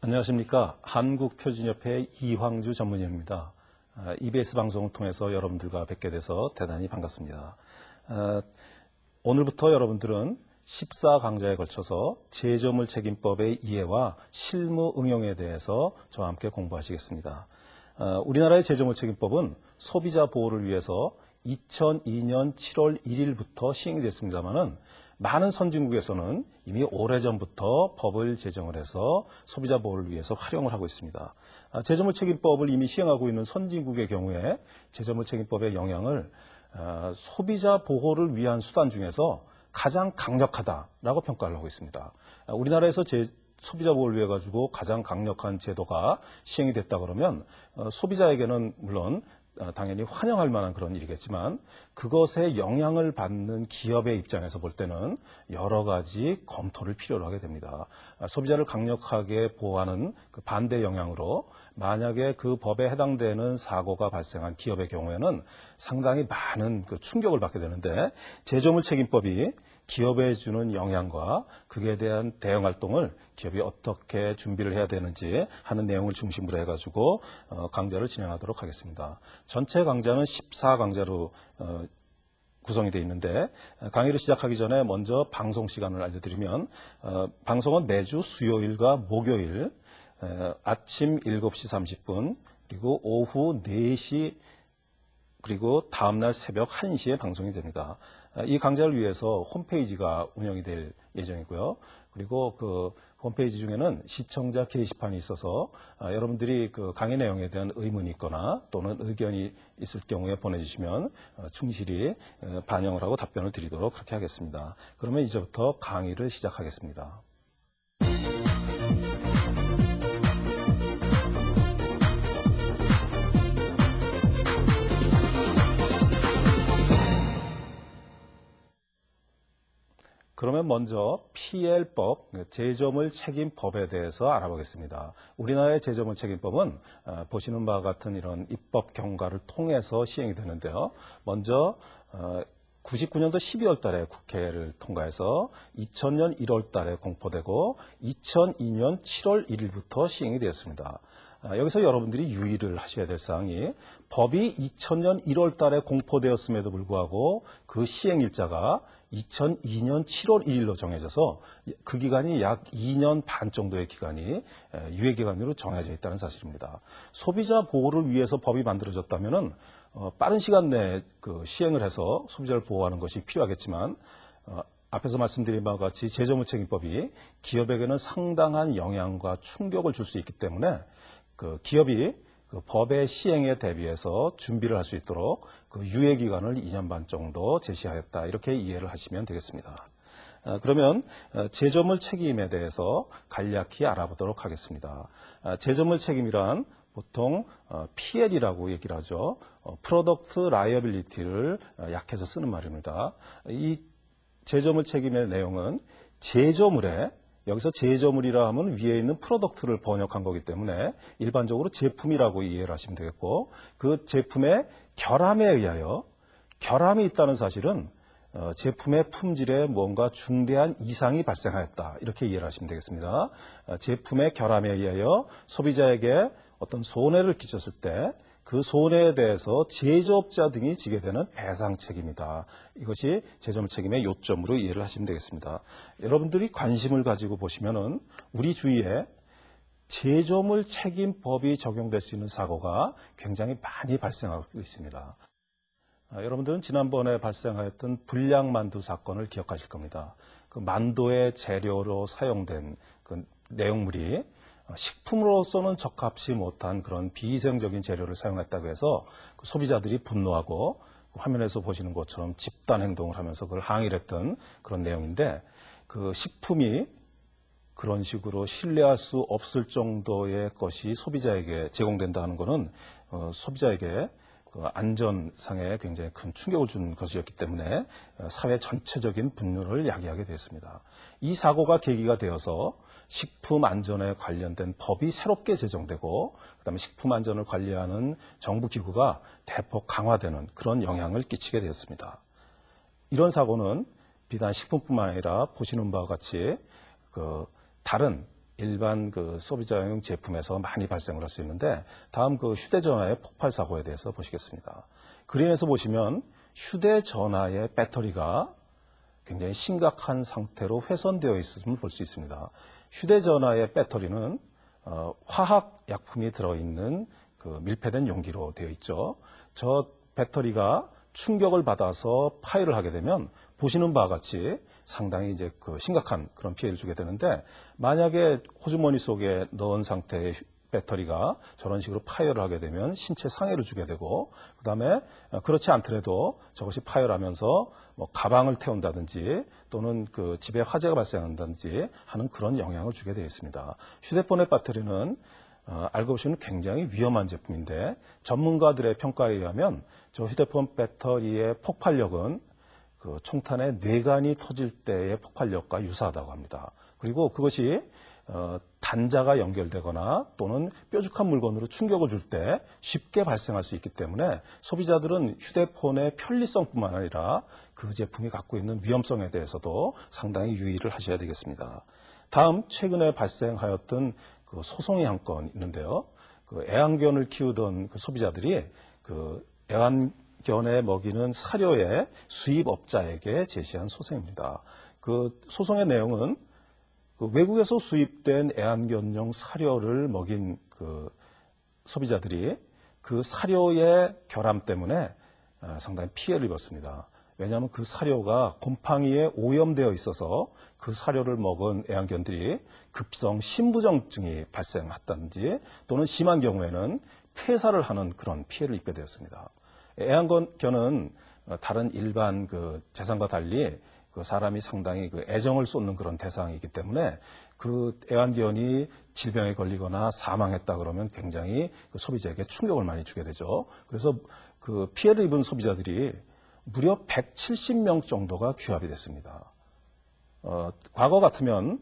안녕하십니까. 한국표준협회 이황주 전문위원입니다. EBS 방송을 통해서 여러분들과 뵙게 돼서 대단히 반갑습니다. 오늘부터 여러분들은 14강좌에 걸쳐서 제조물 책임법의 이해와 실무 응용에 대해서 저와 함께 공부하시겠습니다. 우리나라의 제조물 책임법은 소비자 보호를 위해서 2002년 7월 1일부터 시행이 됐습니다만은 많은 선진국에서는 이미 오래전부터 법을 제정을 해서 소비자 보호를 위해서 활용을 하고 있습니다. 제조물 책임법을 이미 시행하고 있는 선진국의 경우에 제조물 책임법의 영향을 소비자 보호를 위한 수단 중에서 가장 강력하다라고 평가를 하고 있습니다. 우리나라에서 소비자 보호를 위해 가지고 가장 강력한 제도가 시행이 됐다 그러면 소비자에게는 물론 당연히 환영할 만한 그런 일이겠지만 그것에 영향을 받는 기업의 입장에서 볼 때는 여러 가지 검토를 필요로 하게 됩니다. 소비자를 강력하게 보호하는 그 반대 영향으로 만약에 그 법에 해당되는 사고가 발생한 기업의 경우에는 상당히 많은 그 충격을 받게 되는데 제조물 책임법이 기업에 주는 영향과 그에 대한 대응 활동을 기업이 어떻게 준비를 해야 되는지 하는 내용을 중심으로 해가지고 강좌를 진행하도록 하겠습니다. 전체 강좌는 14강좌로 구성이 되어 있는데 강의를 시작하기 전에 먼저 방송 시간을 알려드리면 방송은 매주 수요일과 목요일 아침 7시 30분 그리고 오후 4시 그리고 다음날 새벽 1시에 방송이 됩니다. 이 강좌를 위해서 홈페이지가 운영이 될 예정이고요. 그리고 그 홈페이지 중에는 시청자 게시판이 있어서 여러분들이 그 강의 내용에 대한 의문이 있거나 또는 의견이 있을 경우에 보내주시면 충실히 반영을 하고 답변을 드리도록 그렇게 하겠습니다. 그러면 이제부터 강의를 시작하겠습니다. 그러면 먼저 PL법, 제조물 책임법에 대해서 알아보겠습니다. 우리나라의 제조물 책임법은 보시는 바와 같은 이런 입법 경과를 통해서 시행이 되는데요. 먼저 99년도 12월 달에 국회를 통과해서 2000년 1월 달에 공포되고 2002년 7월 1일부터 시행이 되었습니다. 여기서 여러분들이 유의를 하셔야 될 사항이 법이 2000년 1월 달에 공포되었음에도 불구하고 그 시행일자가 2002년 7월 1일로 정해져서 그 기간이 약 2년 반 정도의 기간이 유예기간으로 정해져 있다는 사실입니다. 소비자 보호를 위해서 법이 만들어졌다면은 빠른 시간 내에 그 시행을 해서 소비자를 보호하는 것이 필요하겠지만 앞에서 말씀드린 바와 같이 제조물 책임법이 기업에게는 상당한 영향과 충격을 줄 수 있기 때문에 그 기업이 그 법의 시행에 대비해서 준비를 할 수 있도록 그 유예 기간을 2년 반 정도 제시하였다. 이렇게 이해를 하시면 되겠습니다. 그러면 제조물 책임에 대해서 간략히 알아보도록 하겠습니다. 제조물 책임이란 보통 PL이라고 얘기를 하죠. Product Liability를 약해서 쓰는 말입니다. 이 제조물 책임의 내용은 제조물에 여기서 제조물이라 하면 위에 있는 프로덕트를 번역한 거기 때문에 일반적으로 제품이라고 이해를 하시면 되겠고 그 제품의 결함에 의하여 결함이 있다는 사실은 제품의 품질에 뭔가 중대한 이상이 발생하였다. 이렇게 이해를 하시면 되겠습니다. 제품의 결함에 의하여 소비자에게 어떤 손해를 끼쳤을 때 그 손해에 대해서 제조업자 등이 지게 되는 배상 책임이다. 이것이 제조물 책임의 요점으로 이해를 하시면 되겠습니다. 여러분들이 관심을 가지고 보시면은 우리 주위에 제조물 책임법이 적용될 수 있는 사고가 굉장히 많이 발생하고 있습니다. 여러분들은 지난번에 발생하였던 불량만두 사건을 기억하실 겁니다. 그 만두의 재료로 사용된 그 내용물이 식품으로서는 적합치 못한 그런 비위생적인 재료를 사용했다고 해서 그 소비자들이 분노하고 화면에서 보시는 것처럼 집단 행동을 하면서 그걸 항의를 했던 그런 내용인데 그 식품이 그런 식으로 신뢰할 수 없을 정도의 것이 소비자에게 제공된다는 것은 소비자에게 그 안전상에 굉장히 큰 충격을 준 것이었기 때문에 사회 전체적인 분노를 야기하게 됐습니다. 이 사고가 계기가 되어서 식품 안전에 관련된 법이 새롭게 제정되고 그다음에 식품 안전을 관리하는 정부 기구가 대폭 강화되는 그런 영향을 끼치게 되었습니다. 이런 사고는 비단 식품뿐만 아니라 보시는 바와 같이 그 다른 일반 그 소비자용 제품에서 많이 발생을 할 수 있는데 다음 그 휴대전화의 폭발 사고에 대해서 보시겠습니다. 그림에서 보시면 휴대전화의 배터리가 굉장히 심각한 상태로 훼손되어 있음을 볼 수 있습니다. 휴대전화의 배터리는 화학 약품이 들어있는 그 밀폐된 용기로 되어 있죠. 저 배터리가 충격을 받아서 파열을 하게 되면 보시는 바와 같이 상당히 이제 그 심각한 그런 피해를 주게 되는데 만약에 호주머니 속에 넣은 상태의 배터리가 저런 식으로 파열을 하게 되면 신체 상해를 주게 되고 그다음에 그렇지 않더라도 저것이 파열하면서 뭐 가방을 태운다든지 또는 그 집에 화재가 발생한다든지 하는 그런 영향을 주게 되어 있습니다. 휴대폰의 배터리는 알고 보시면 굉장히 위험한 제품인데 전문가들의 평가에 의하면 저 휴대폰 배터리의 폭발력은 그 총탄의 뇌관이 터질 때의 폭발력과 유사하다고 합니다. 그리고 그것이 단자가 연결되거나 또는 뾰족한 물건으로 충격을 줄 때 쉽게 발생할 수 있기 때문에 소비자들은 휴대폰의 편리성뿐만 아니라 그 제품이 갖고 있는 위험성에 대해서도 상당히 유의를 하셔야 되겠습니다. 다음 최근에 발생하였던 그 소송이 한 건 있는데요. 그 애완견을 키우던 그 소비자들이 그 애완견에 먹이는 사료의 수입업자에게 제시한 소송입니다. 그 소송의 내용은 그 외국에서 수입된 애완견용 사료를 먹인 그 소비자들이 그 사료의 결함 때문에 상당히 피해를 입었습니다. 왜냐하면 그 사료가 곰팡이에 오염되어 있어서 그 사료를 먹은 애완견들이 급성 신부전증이 발생했다든지 또는 심한 경우에는 폐사를 하는 그런 피해를 입게 되었습니다. 애완견은 다른 일반 그 재산과 달리 그 사람이 상당히 그 애정을 쏟는 그런 대상이기 때문에 그 애완견이 질병에 걸리거나 사망했다 그러면 굉장히 그 소비자에게 충격을 많이 주게 되죠. 그래서 그 피해를 입은 소비자들이 무려 170명 정도가 규합이 됐습니다. 과거 같으면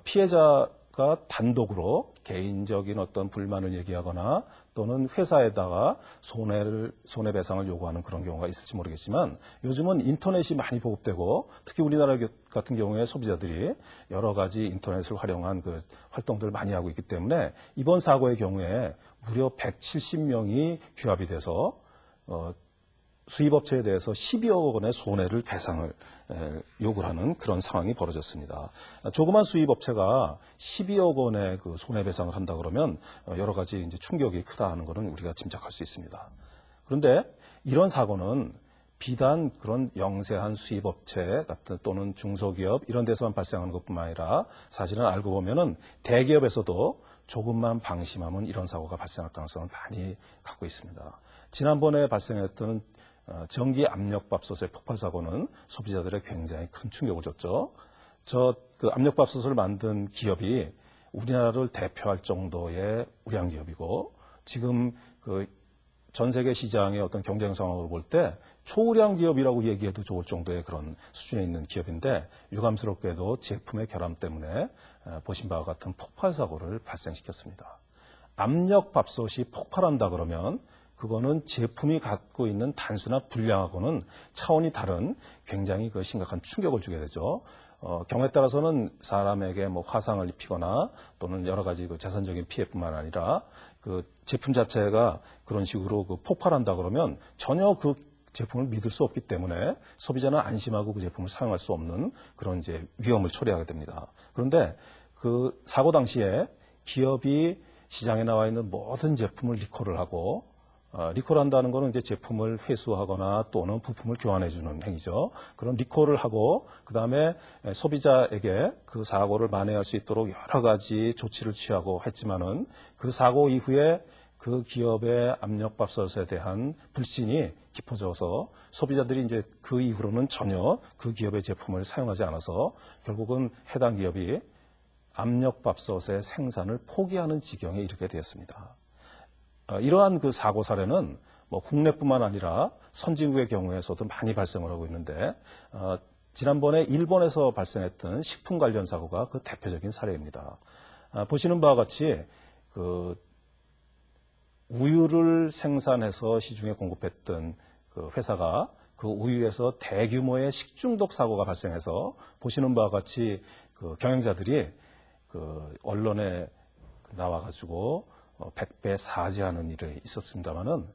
피해자가 단독으로 개인적인 어떤 불만을 얘기하거나 또는 회사에다가 손해배상을 요구하는 그런 경우가 있을지 모르겠지만 요즘은 인터넷이 많이 보급되고 특히 우리나라 같은 경우에 소비자들이 여러 가지 인터넷을 활용한 그 활동들을 많이 하고 있기 때문에 이번 사고의 경우에 무려 170명이 규합이 돼서 수입업체에 대해서 12억 원의 손해를 배상을 요구를 하는 그런 상황이 벌어졌습니다. 조그만 수입업체가 12억 원의 그 손해배상을 한다 그러면 여러 가지 이제 충격이 크다 하는 것은 우리가 짐작할 수 있습니다. 그런데 이런 사고는 비단 그런 영세한 수입업체 같은 또는 중소기업 이런 데서만 발생하는 것뿐만 아니라 사실은 알고 보면은 대기업에서도 조금만 방심하면 이런 사고가 발생할 가능성을 많이 갖고 있습니다. 지난번에 발생했던 전기 압력밥솥의 폭발 사고는 소비자들의 굉장히 큰 충격을 줬죠. 그 압력밥솥을 만든 기업이 우리나라를 대표할 정도의 우량 기업이고 지금 그 전 세계 시장의 어떤 경쟁 상황을 볼 때 초우량 기업이라고 얘기해도 좋을 정도의 그런 수준에 있는 기업인데 유감스럽게도 제품의 결함 때문에 보신 바와 같은 폭발 사고를 발생시켰습니다. 압력밥솥이 폭발한다 그러면 그거는 제품이 갖고 있는 단순한 불량하고는 차원이 다른 굉장히 그 심각한 충격을 주게 되죠. 경우에 따라서는 사람에게 뭐 화상을 입히거나 또는 여러 가지 그 재산적인 피해뿐만 아니라 그 제품 자체가 그런 식으로 그 폭발한다 그러면 전혀 그 제품을 믿을 수 없기 때문에 소비자는 안심하고 그 제품을 사용할 수 없는 그런 이제 위험을 초래하게 됩니다. 그런데 그 사고 당시에 기업이 시장에 나와 있는 모든 제품을 리콜을 하고 리콜한다는 것은 이제 제품을 회수하거나 또는 부품을 교환해주는 행위죠. 그런 리콜을 하고 그 다음에 소비자에게 그 사고를 만회할 수 있도록 여러 가지 조치를 취하고 했지만은 그 사고 이후에 그 기업의 압력밥솥에 대한 불신이 깊어져서 소비자들이 이제 그 이후로는 전혀 그 기업의 제품을 사용하지 않아서 결국은 해당 기업이 압력밥솥의 생산을 포기하는 지경에 이르게 되었습니다. 이러한 그 사고 사례는 뭐 국내뿐만 아니라 선진국의 경우에서도 많이 발생을 하고 있는데 지난번에 일본에서 발생했던 식품 관련 사고가 그 대표적인 사례입니다. 보시는 바와 같이 그 우유를 생산해서 시중에 공급했던 그 회사가 그 우유에서 대규모의 식중독 사고가 발생해서 보시는 바와 같이 그 경영자들이 언론에 나와가지고 100배 사죄하는 일이 있었습니다만은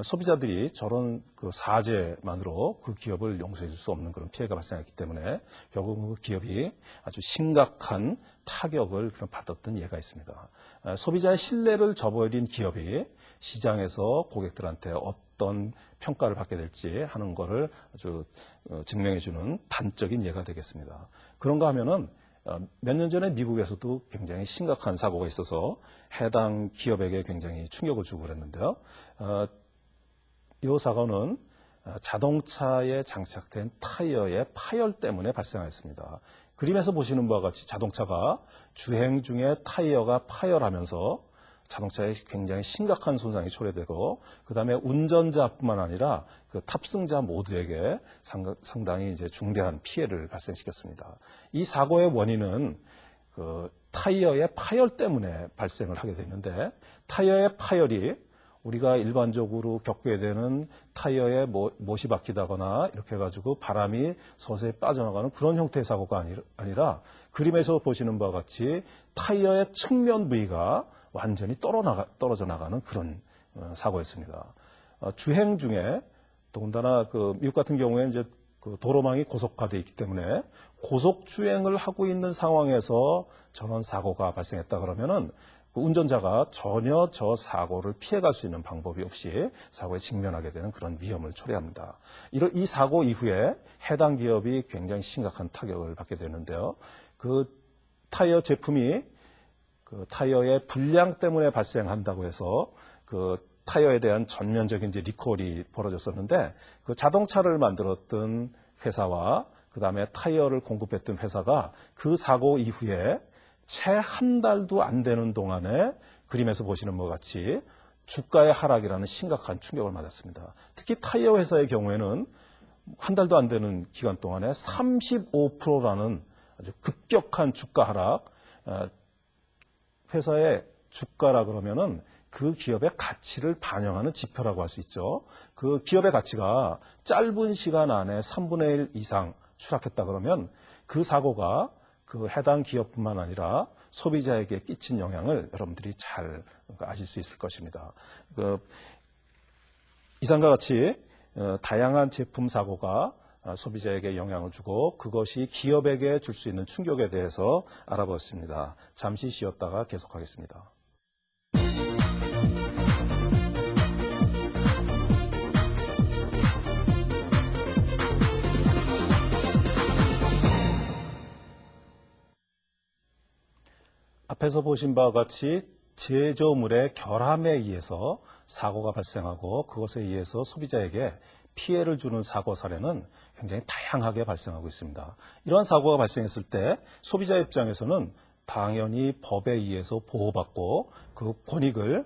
소비자들이 저런 그 사죄만으로 그 기업을 용서해 줄 수 없는 그런 피해가 발생했기 때문에 결국 그 기업이 아주 심각한 타격을 받았던 예가 있습니다. 소비자의 신뢰를 저버린 기업이 시장에서 고객들한테 어떤 평가를 받게 될지 하는 것을 아주 증명해 주는 단적인 예가 되겠습니다. 그런가 하면은 몇 년 전에 미국에서도 굉장히 심각한 사고가 있어서 해당 기업에게 굉장히 충격을 주고 그랬는데요. 이 사고는 자동차에 장착된 타이어의 파열 때문에 발생하였습니다. 그림에서 보시는 바와 같이 자동차가 주행 중에 타이어가 파열하면서 자동차에 굉장히 심각한 손상이 초래되고 그다음에 운전자뿐만 아니라 그 탑승자 모두에게 상당히 이제 중대한 피해를 발생시켰습니다. 이 사고의 원인은 그 타이어의 파열 때문에 발생을 하게 됐는데 타이어의 파열이 우리가 일반적으로 겪게 되는 타이어에 못이 박히다거나 이렇게 해가지고 바람이 서서히 빠져나가는 그런 형태의 사고가 아니라 그림에서 보시는 바와 같이 타이어의 측면 부위가 완전히 떨어져 나가는 그런 사고였습니다. 주행 중에 더군다나 그 미국 같은 경우에 이제 그 도로망이 고속화되어 있기 때문에 고속 주행을 하고 있는 상황에서 저런 사고가 발생했다 그러면은 그 운전자가 전혀 저 사고를 피해갈 수 있는 방법이 없이 사고에 직면하게 되는 그런 위험을 초래합니다. 이 사고 이후에 해당 기업이 굉장히 심각한 타격을 받게 되는데요. 그 타이어 제품이 그 타이어의 불량 때문에 발생한다고 해서 그 타이어에 대한 전면적인 이제 리콜이 벌어졌었는데 그 자동차를 만들었던 회사와 그 다음에 타이어를 공급했던 회사가 그 사고 이후에 채 한 달도 안 되는 동안에 그림에서 보시는 것 같이 주가의 하락이라는 심각한 충격을 받았습니다. 특히 타이어 회사의 경우에는 한 달도 안 되는 기간 동안에 35%라는 아주 급격한 주가 하락, 회사의 주가라 그러면은 그 기업의 가치를 반영하는 지표라고 할 수 있죠. 그 기업의 가치가 짧은 시간 안에 3분의 1 이상 추락했다 그러면 그 사고가 그 해당 기업뿐만 아니라 소비자에게 끼친 영향을 여러분들이 잘 아실 수 있을 것입니다. 이상과 같이 다양한 제품 사고가 소비자에게 영향을 주고 그것이 기업에게 줄 수 있는 충격에 대해서 알아보았습니다. 잠시 쉬었다가 계속하겠습니다. 앞에서 보신 바와 같이 제조물의 결함에 의해서 사고가 발생하고 그것에 의해서 소비자에게 피해를 주는 사고 사례는 굉장히 다양하게 발생하고 있습니다. 이러한 사고가 발생했을 때 소비자 입장에서는 당연히 법에 의해서 보호받고 그 권익을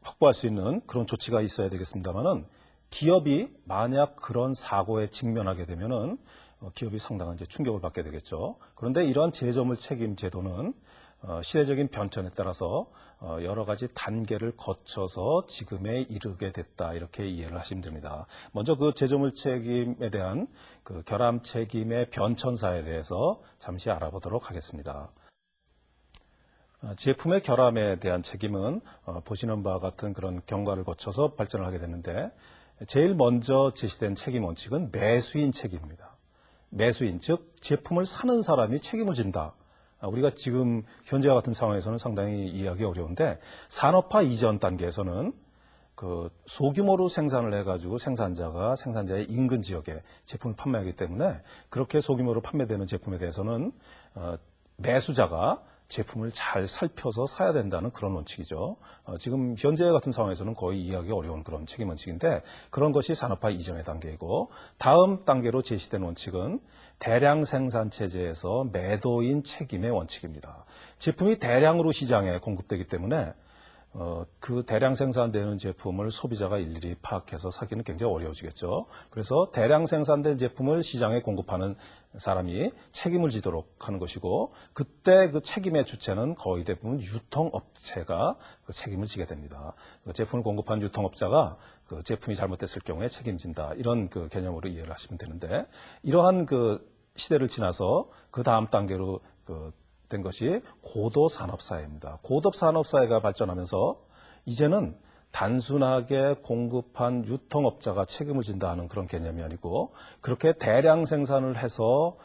확보할 수 있는 그런 조치가 있어야 되겠습니다만은 기업이 만약 그런 사고에 직면하게 되면은 기업이 상당한 이제 충격을 받게 되겠죠. 그런데 이러한 제조물 책임 제도는 시대적인 변천에 따라서 여러 가지 단계를 거쳐서 지금에 이르게 됐다 이렇게 이해를 하시면 됩니다. 먼저 그 제조물 책임에 대한 그 결함 책임의 변천사에 대해서 잠시 알아보도록 하겠습니다. 제품의 결함에 대한 책임은 보시는 바와 같은 그런 경과를 거쳐서 발전을 하게 되는데 제일 먼저 제시된 책임 원칙은 매수인 책임입니다. 매수인, 즉 제품을 사는 사람이 책임을 진다. 우리가 지금 현재와 같은 상황에서는 상당히 이해하기 어려운데 산업화 이전 단계에서는 그 소규모로 생산을 해가지고 생산자의 인근 지역에 제품을 판매하기 때문에 그렇게 소규모로 판매되는 제품에 대해서는 매수자가 제품을 잘 살펴서 사야 된다는 그런 원칙이죠. 지금 현재 같은 상황에서는 거의 이해하기 어려운 그런 책임 원칙인데 그런 것이 산업화 이전의 단계이고 다음 단계로 제시된 원칙은 대량 생산 체제에서 매도인 책임의 원칙입니다. 제품이 대량으로 시장에 공급되기 때문에 그 대량 생산되는 제품을 소비자가 일일이 파악해서 사기는 굉장히 어려워지겠죠. 그래서 대량 생산된 제품을 시장에 공급하는 사람이 책임을 지도록 하는 것이고 그때 그 책임의 주체는 거의 대부분 유통업체가 그 책임을 지게 됩니다. 그 제품을 공급한 유통업자가 그 제품이 잘못됐을 경우에 책임진다. 이런 그 개념으로 이해를 하시면 되는데 이러한 그 시대를 지나서 그 다음 단계로 그 된 것이 고도산업사회입니다. 고도산업사회가 발전하면서 이제는 단순하게 공급한 유통업자가 책임을 진다 하는 그런 개념이 아니고 그렇게 대량 생산을 해서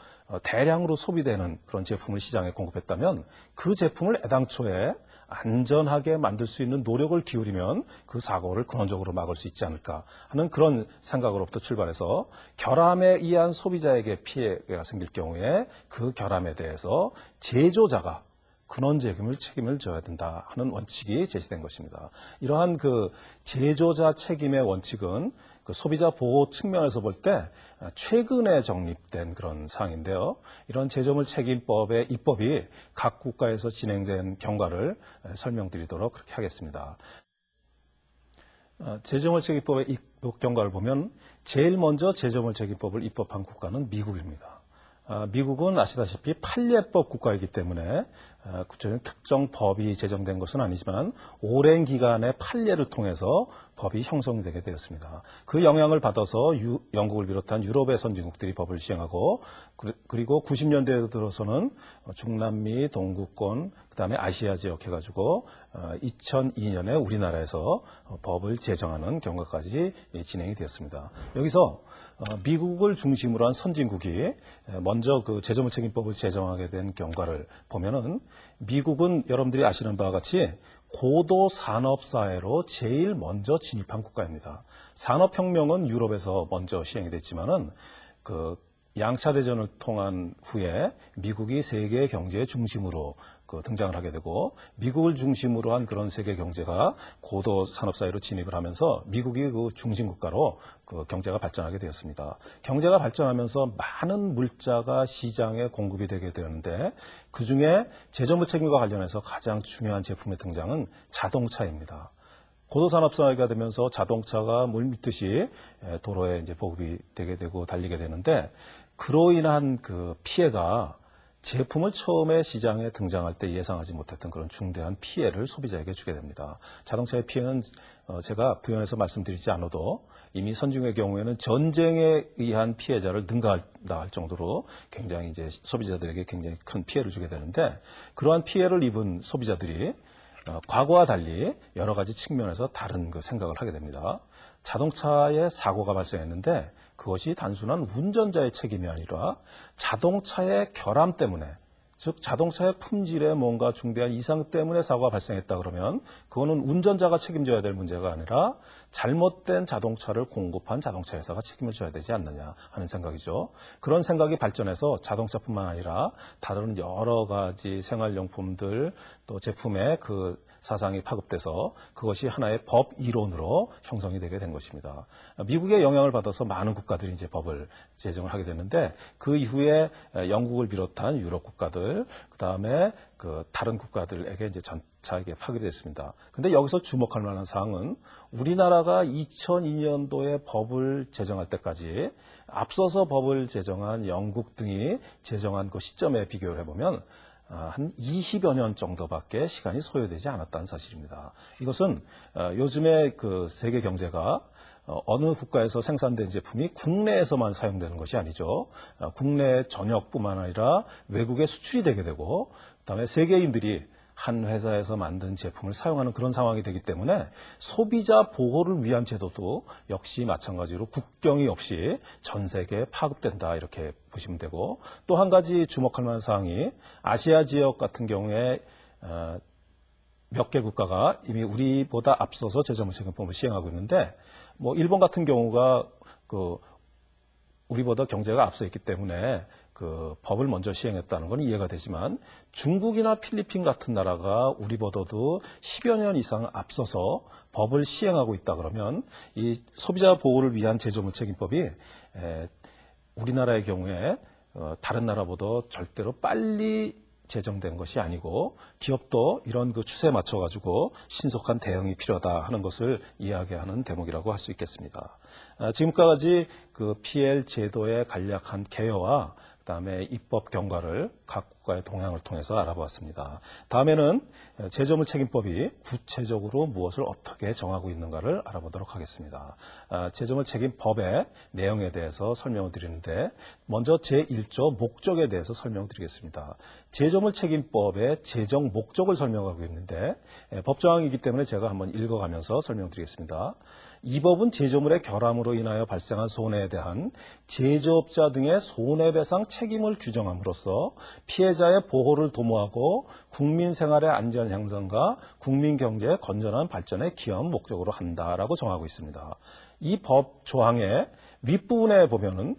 대량으로 소비되는 그런 제품을 시장에 공급했다면 그 제품을 애당초에 안전하게 만들 수 있는 노력을 기울이면 그 사고를 근원적으로 막을 수 있지 않을까 하는 그런 생각으로부터 출발해서 결함에 의한 소비자에게 피해가 생길 경우에 그 결함에 대해서 제조자가 근원적인 책임을 져야 된다 하는 원칙이 제시된 것입니다. 이러한 그 제조자 책임의 원칙은 그 소비자 보호 측면에서 볼 때 최근에 정립된 그런 사항인데요. 이런 제조물 책임법의 입법이 각 국가에서 진행된 경과를 설명드리도록 그렇게 하겠습니다. 제조물 책임법의 입법 경과를 보면 제일 먼저 제조물 책임법을 입법한 국가는 미국입니다. 미국은 아시다시피 판례법 국가이기 때문에 구체적인 특정 법이 제정된 것은 아니지만 오랜 기간의 판례를 통해서 법이 형성되게 되었습니다. 그 영향을 받아서 영국을 비롯한 유럽의 선진국들이 법을 시행하고 그리고 90년대에 들어서는 중남미, 동구권, 그다음에 아시아 지역 해가지고 2002년에 우리나라에서 법을 제정하는 경과까지 진행이 되었습니다. 여기서 미국을 중심으로 한 선진국이 먼저 그 제조물 책임법을 제정하게 된 경과를 보면은 미국은 여러분들이 아시는 바와 같이 고도 산업사회로 제일 먼저 진입한 국가입니다. 산업혁명은 유럽에서 먼저 시행이 됐지만은 그 양차 대전을 통한 후에 미국이 세계 경제의 중심으로 등장을 하게 되고 미국을 중심으로 한 그런 세계 경제가 고도 산업 사회로 진입을 하면서 미국이 그 중심 국가로 그 경제가 발전하게 되었습니다. 경제가 발전하면서 많은 물자가 시장에 공급이 되게 되었는데 그중에 제조물 책임과 관련해서 가장 중요한 제품의 등장은 자동차입니다. 고도산업 사회가 되면서 자동차가 물 믿듯이 도로에 이제 보급이 되게 되고 달리게 되는데 그로 인한 그 피해가 제품을 처음에 시장에 등장할 때 예상하지 못했던 그런 중대한 피해를 소비자에게 주게 됩니다. 자동차의 피해는 제가 부연해서 말씀드리지 않아도 이미 선진국의 경우에는 전쟁에 의한 피해자를 능가한다 할 정도로 굉장히 이제 소비자들에게 굉장히 큰 피해를 주게 되는데 그러한 피해를 입은 소비자들이 과거와 달리 여러 가지 측면에서 다른 그 생각을 하게 됩니다. 자동차에 사고가 발생했는데 그것이 단순한 운전자의 책임이 아니라 자동차의 결함 때문에 즉 자동차의 품질에 뭔가 중대한 이상 때문에 사고가 발생했다 그러면 그거는 운전자가 책임져야 될 문제가 아니라 잘못된 자동차를 공급한 자동차 회사가 책임을 져야 되지 않느냐 하는 생각이죠. 그런 생각이 발전해서 자동차뿐만 아니라 다른 여러 가지 생활용품들 또 제품에 그 사상이 파급돼서 그것이 하나의 법 이론으로 형성이 되게 된 것입니다. 미국의 영향을 받아서 많은 국가들이 이제 법을 제정을 하게 되는데 그 이후에 영국을 비롯한 유럽 국가들 그다음에 그 다른 국가들에게 이제 전차에게 파급이 됐습니다. 그런데 여기서 주목할 만한 사항은 우리나라가 2002년도에 법을 제정할 때까지 앞서서 법을 제정한 영국 등이 제정한 그 시점에 비교를 해보면 한 20여 년 정도밖에 시간이 소요되지 않았다는 사실입니다. 이것은 요즘의 그 세계 경제가 어느 국가에서 생산된 제품이 국내에서만 사용되는 것이 아니죠. 국내 전역뿐만 아니라 외국에 수출이 되게 되고 그다음에 세계인들이 한 회사에서 만든 제품을 사용하는 그런 상황이 되기 때문에 소비자 보호를 위한 제도도 역시 마찬가지로 국경이 없이 전 세계에 파급된다 이렇게 보시면 되고 또 한 가지 주목할 만한 사항이 아시아 지역 같은 경우에 몇 개 국가가 이미 우리보다 앞서서 제조물 책임법을 시행하고 있는데 뭐 일본 같은 경우가 그 우리보다 경제가 앞서 있기 때문에 그 법을 먼저 시행했다는 건 이해가 되지만 중국이나 필리핀 같은 나라가 우리보다도 10여 년 이상 앞서서 법을 시행하고 있다 그러면 이 소비자 보호를 위한 제조물 책임법이 우리나라의 경우에 다른 나라보다 절대로 빨리 제정된 것이 아니고 기업도 이런 그 추세에 맞춰 가지고 신속한 대응이 필요하다 하는 것을 이야기하는 대목이라고 할 수 있겠습니다. 지금까지 그 PL 제도의 간략한 개요와 그다음에 입법 경과를 각 국가의 동향을 통해서 알아보았습니다. 다음에는 제조물 책임법이 구체적으로 무엇을 어떻게 정하고 있는가를 알아보도록 하겠습니다. 제조물 책임법의 내용에 대해서 설명을 드리는데 먼저 제1조 목적에 대해서 설명을 드리겠습니다. 제조물 책임법의 제정 목적을 설명하고 있는데 법조항이기 때문에 제가 한번 읽어가면서 설명드리겠습니다. 이 법은 제조물의 결함으로 인하여 발생한 손해에 대한 제조업자 등의 손해배상 책임을 규정함으로써 피해자의 보호를 도모하고 국민 생활의 안전 향상과 국민 경제의 건전한 발전에 기여한 목적으로 한다라고 정하고 있습니다. 이 법 조항의 윗부분에 보면은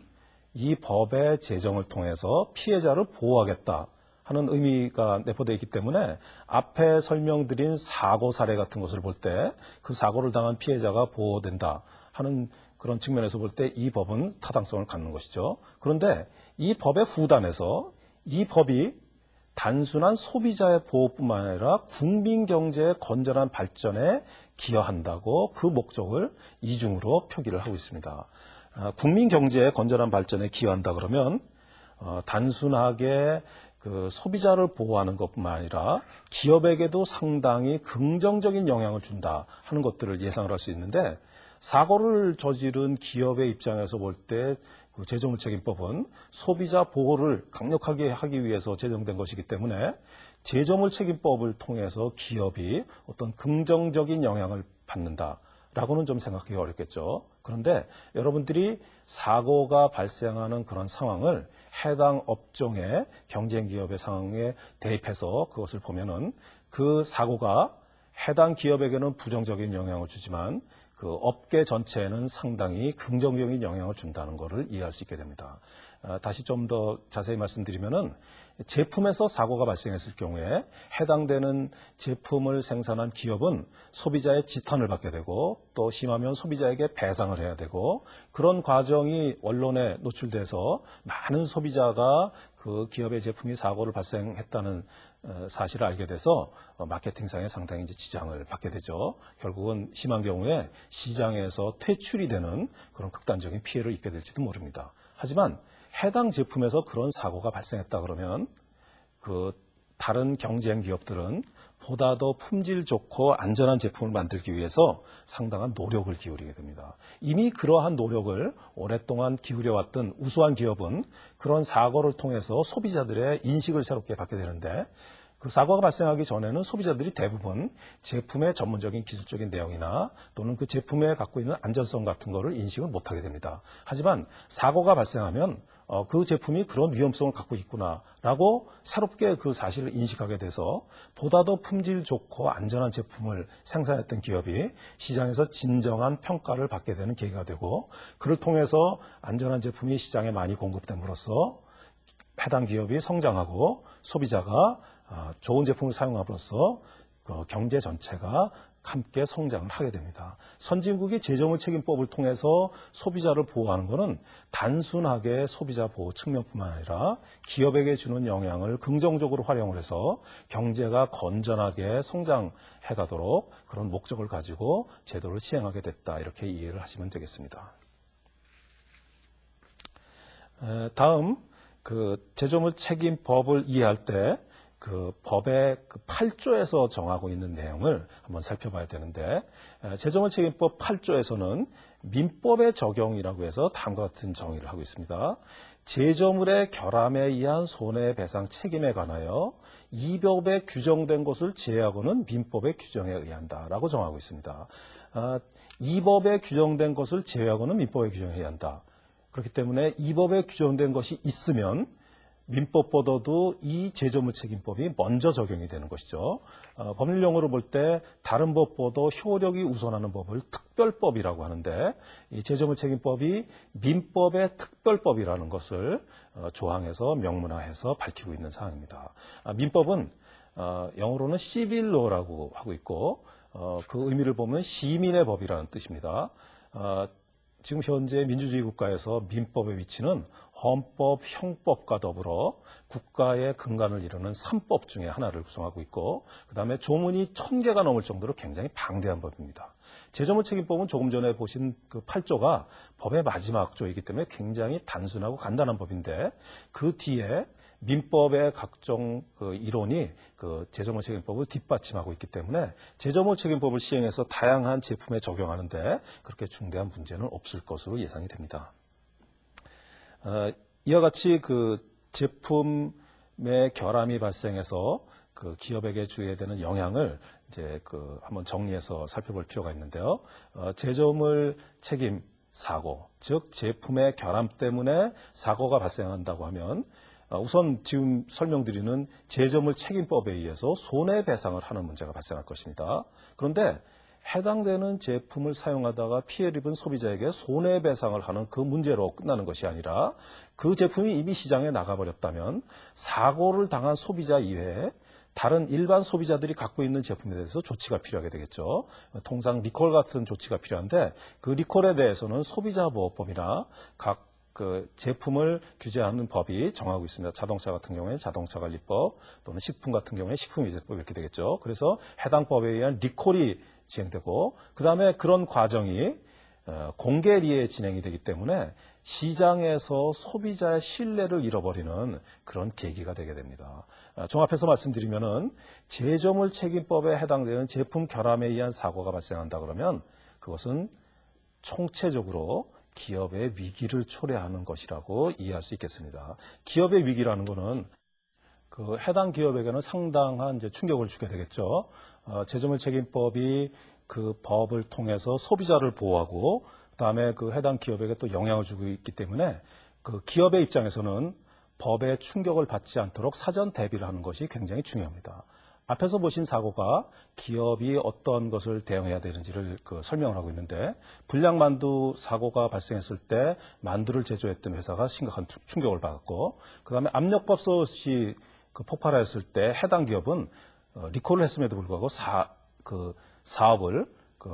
이 법의 제정을 통해서 피해자를 보호하겠다 하는 의미가 내포되어 있기 때문에 앞에 설명드린 사고 사례 같은 것을 볼 때 그 사고를 당한 피해자가 보호된다 하는 그런 측면에서 볼 때 이 법은 타당성을 갖는 것이죠. 그런데 이 법의 후단에서 이 법이 단순한 소비자의 보호뿐만 아니라 국민 경제의 건전한 발전에 기여한다고 그 목적을 이중으로 표기를 하고 있습니다. 국민 경제의 건전한 발전에 기여한다 그러면 단순하게 그 소비자를 보호하는 것뿐만 아니라 기업에게도 상당히 긍정적인 영향을 준다 하는 것들을 예상을 할 수 있는데 사고를 저지른 기업의 입장에서 볼 때 그 제조물 책임법은 소비자 보호를 강력하게 하기 위해서 제정된 것이기 때문에 제조물 책임법을 통해서 기업이 어떤 긍정적인 영향을 받는다라고는 좀 생각하기 어렵겠죠. 그런데 여러분들이 사고가 발생하는 그런 상황을 해당 업종의 경쟁 기업의 상황에 대입해서 그것을 보면은 그 사고가 해당 기업에게는 부정적인 영향을 주지만 그 업계 전체에는 상당히 긍정적인 영향을 준다는 것을 이해할 수 있게 됩니다. 다시 좀 더 자세히 말씀드리면은 제품에서 사고가 발생했을 경우에 해당되는 제품을 생산한 기업은 소비자의 지탄을 받게 되고 또 심하면 소비자에게 배상을 해야 되고 그런 과정이 언론에 노출돼서 많은 소비자가 그 기업의 제품이 사고를 발생했다는 사실을 알게 돼서 마케팅상에 상당히 이제 지장을 받게 되죠. 결국은 심한 경우에 시장에서 퇴출이 되는 그런 극단적인 피해를 입게 될지도 모릅니다. 하지만 해당 제품에서 그런 사고가 발생했다 그러면 그 다른 경쟁 기업들은 보다 더 품질 좋고 안전한 제품을 만들기 위해서 상당한 노력을 기울이게 됩니다. 이미 그러한 노력을 오랫동안 기울여왔던 우수한 기업은 그런 사고를 통해서 소비자들의 인식을 새롭게 받게 되는데 그 사고가 발생하기 전에는 소비자들이 대부분 제품의 전문적인 기술적인 내용이나 또는 그 제품에 갖고 있는 안전성 같은 거를 인식을 못하게 됩니다. 하지만 사고가 발생하면 그 제품이 그런 위험성을 갖고 있구나라고 새롭게 그 사실을 인식하게 돼서 보다 더 품질 좋고 안전한 제품을 생산했던 기업이 시장에서 진정한 평가를 받게 되는 계기가 되고 그를 통해서 안전한 제품이 시장에 많이 공급됨으로써 해당 기업이 성장하고 소비자가 좋은 제품을 사용함으로써 경제 전체가 함께 성장을 하게 됩니다. 선진국이 제조물 책임법을 통해서 소비자를 보호하는 것은 단순하게 소비자 보호 측면뿐만 아니라 기업에게 주는 영향을 긍정적으로 활용을 해서 경제가 건전하게 성장해 가도록 그런 목적을 가지고 제도를 시행하게 됐다. 이렇게 이해를 하시면 되겠습니다. 다음 그 제조물 책임법을 이해할 때 그 법의 그 8조에서 정하고 있는 내용을 한번 살펴봐야 되는데 제조물 책임법 8조에서는 민법의 적용이라고 해서 다음과 같은 정의를 하고 있습니다. 제조물의 결함에 의한 손해배상 책임에 관하여 이 법에 규정된 것을 제외하고는 민법의 규정에 의한다라고 정하고 있습니다. 이 법에 규정된 것을 제외하고는 민법의 규정에 의한다. 그렇기 때문에 이 법에 규정된 것이 있으면 민법보다도 이 제조물 책임법이 먼저 적용이 되는 것이죠. 법률 용어로 볼 때 다른 법보다 효력이 우선하는 법을 특별법이라고 하는데 이 제조물 책임법이 민법의 특별법이라는 것을 조항에서 명문화해서 밝히고 있는 사항입니다. 민법은 영어로는 civil law라고 하고 있고 그 의미를 보면 시민의 법이라는 뜻입니다. 지금 현재 민주주의 국가에서 민법의 위치는 헌법, 형법과 더불어 국가의 근간을 이루는 3법 중에 하나를 구성하고 있고 그다음에 조문이 1000개가 넘을 정도로 굉장히 방대한 법입니다. 제조물 책임법은 조금 전에 보신 그 8조가 법의 마지막 조이기 때문에 굉장히 단순하고 간단한 법인데 그 뒤에 민법의 각종 그 이론이 그 제조물 책임법을 뒷받침하고 있기 때문에 제조물 책임법을 시행해서 다양한 제품에 적용하는데 그렇게 중대한 문제는 없을 것으로 예상이 됩니다. 이와 같이 그 제품의 결함이 발생해서 그 기업에게 주게 되는 영향을 이제 그 한번 정리해서 살펴볼 필요가 있는데요. 제조물 책임 사고, 즉 제품의 결함 때문에 사고가 발생한다고 하면 우선 지금 설명드리는 제조물 책임법에 의해서 손해배상을 하는 문제가 발생할 것입니다. 그런데 해당되는 제품을 사용하다가 피해를 입은 소비자에게 손해배상을 하는 그 문제로 끝나는 것이 아니라 그 제품이 이미 시장에 나가버렸다면 사고를 당한 소비자 이외에 다른 일반 소비자들이 갖고 있는 제품에 대해서 조치가 필요하게 되겠죠. 통상 리콜 같은 조치가 필요한데 그 리콜에 대해서는 소비자보호법이나 각 그 제품을 규제하는 법이 정하고 있습니다. 자동차 같은 경우에 자동차관리법 또는 식품 같은 경우에 식품위생법 이렇게 되겠죠. 그래서 해당 법에 의한 리콜이 진행되고 그다음에 그런 과정이 공개리에 진행이 되기 때문에 시장에서 소비자의 신뢰를 잃어버리는 그런 계기가 되게 됩니다. 종합해서 말씀드리면은 제조물 책임법에 해당되는 제품 결함에 의한 사고가 발생한다 그러면 그것은 총체적으로 기업의 위기를 초래하는 것이라고 이해할 수 있겠습니다. 기업의 위기라는 것은 그 해당 기업에게는 상당한 이제 충격을 주게 되겠죠. 제조물 책임법이 그 법을 통해서 소비자를 보호하고 그다음에 그 해당 기업에게 또 영향을 주고 있기 때문에 그 기업의 입장에서는 법에 충격을 받지 않도록 사전 대비를 하는 것이 굉장히 중요합니다. 앞에서 보신 사고가 기업이 어떤 것을 대응해야 되는지를 설명을 하고 있는데 불량만두 사고가 발생했을 때 만두를 제조했던 회사가 심각한 충격을 받았고 그다음에 압력밥솥이 폭발했을 때 해당 기업은 리콜을 했음에도 불구하고 사업을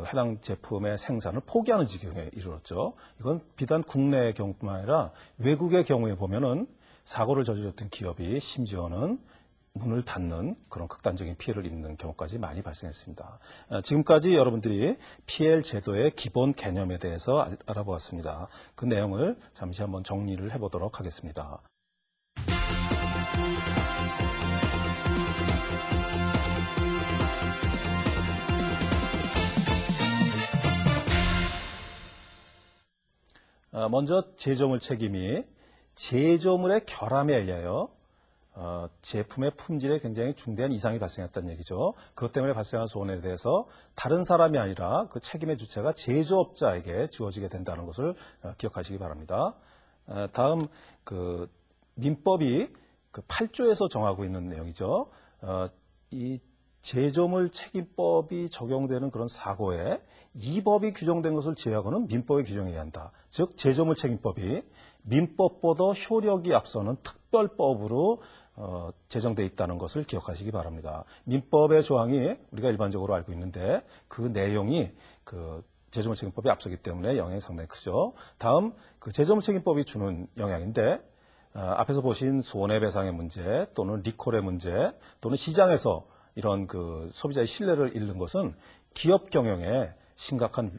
해당 제품의 생산을 포기하는 지경에 이르렀죠. 이건 비단 국내의 경우뿐만 아니라 외국의 경우에 보면은 사고를 저질렀던 기업이 심지어는 문을 닫는 그런 극단적인 피해를 입는 경우까지 많이 발생했습니다. 지금까지 여러분들이 PL 제도의 기본 개념에 대해서 알아보았습니다. 그 내용을 잠시 한번 정리를 해보도록 하겠습니다. 먼저 제조물 책임이 제조물의 결함에 의하여 제품의 품질에 굉장히 중대한 이상이 발생했다는 얘기죠. 그것 때문에 발생한 손해에 대해서 다른 사람이 아니라 그 책임의 주체가 제조업자에게 주어지게 된다는 것을 기억하시기 바랍니다. 다음 그 민법이 그 8조에서 정하고 있는 내용이죠. 이 제조물 책임법이 적용되는 그런 사고에 이 법이 규정된 것을 제외하고는 민법에 규정해야 한다. 즉 제조물 책임법이 민법보다 효력이 앞서는 특별법으로 제정되어 있다는 것을 기억하시기 바랍니다. 민법의 조항이 우리가 일반적으로 알고 있는데 그 내용이 그 제조물 책임법이 앞서기 때문에 영향이 상당히 크죠. 다음 그 제조물 책임법이 주는 영향인데 앞에서 보신 손해배상의 문제 또는 리콜의 문제 또는 시장에서 이런 그 소비자의 신뢰를 잃는 것은 기업 경영에 심각한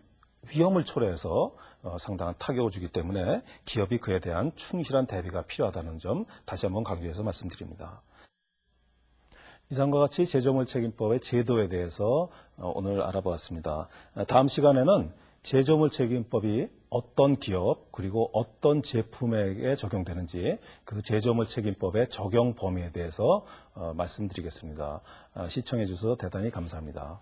위험을 초래해서 상당한 타격을 주기 때문에 기업이 그에 대한 충실한 대비가 필요하다는 점 다시 한번 강조해서 말씀드립니다. 이상과 같이 제조물 책임법의 제도에 대해서 오늘 알아보았습니다. 다음 시간에는 제조물 책임법이 어떤 기업 그리고 어떤 제품에게 적용되는지 그 제조물 책임법의 적용 범위에 대해서 말씀드리겠습니다. 시청해 주셔서 대단히 감사합니다.